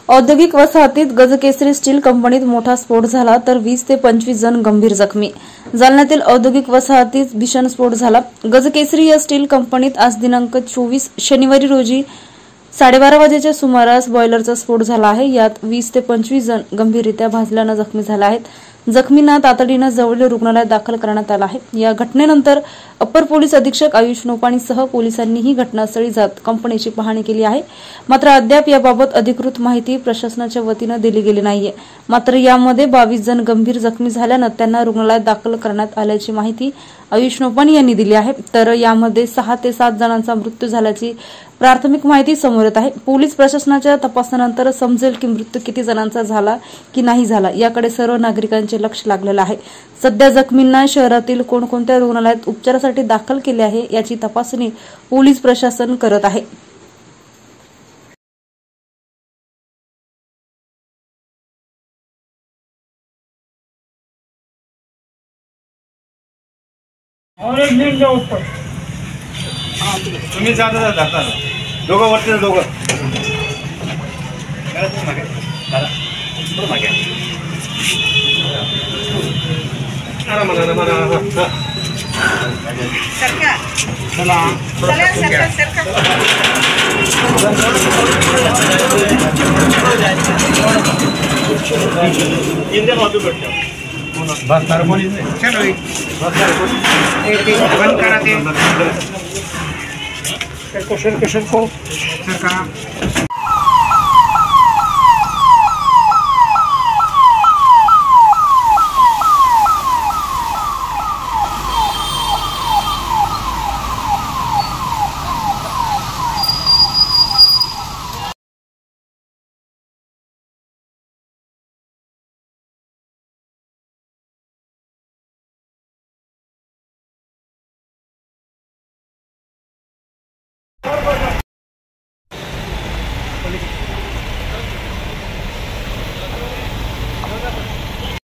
औद्योगिक वसाहतीत गजकेसरी स्टील कंपनीत मोठा स्फोट झाला तर 20 ते 25 जण गंभीर जखमी। जालन्यातील औद्योगिक वसाहतीत भीषण स्फोट झाला। गजकेसरी या स्टील कंपनीत आज दिनांक 24 शनिवारी रोजी 12:30 वाजेच्या सुमारास बॉयलरचा स्फोट झाला आहे। यात 20 ते 25 जण गंभीररित्या भाजल्याने जखमी झाले आहेत। जखमींना तातडीने जवळील रुग्णालयात दाखल करण्यात आले आहे। या घटनेनंतर अप्पर पोलीस अधीक्षक आयुष नोपाणीसह पोलिसांनीही घटनास्थळी जात कंपनीची पाहणी केली आहे। मात्र अद्याप याबाबत अधिकृत माहिती प्रशासनाच्या वतीने दिली गेली नाहीये। मात्र यामध्ये 22 जण गंभीर जखमी झाल्याने त्यांना रुग्णालयात दाखल करण्यात आल्याची माहिती आयुष नोपाणी यांनी दिली आहे। तर यामध्ये 6 ते 7 जणांचा मृत्यू झाल्याची प्राथमिक माहिती समोर येत आहे। पोलीस प्रशासनाच्या तपासानंतर समजेल की मृत्यू किती जणांचा झाला की नाही झाला याकडे सर्व नागरिकांचे लक्ष लागलेलं आहे। सध्या जखमींना शहरातील कोणकोणत्या रुग्णालयात उपचारासाठी दाखल केले आहे याची तपासणी पोलीस प्रशासन करत आहे। तुम्ही जाता दोघं वरती दोघं बस सारा कोणी चलो बंद करा ते क्वेश्चन को सरकार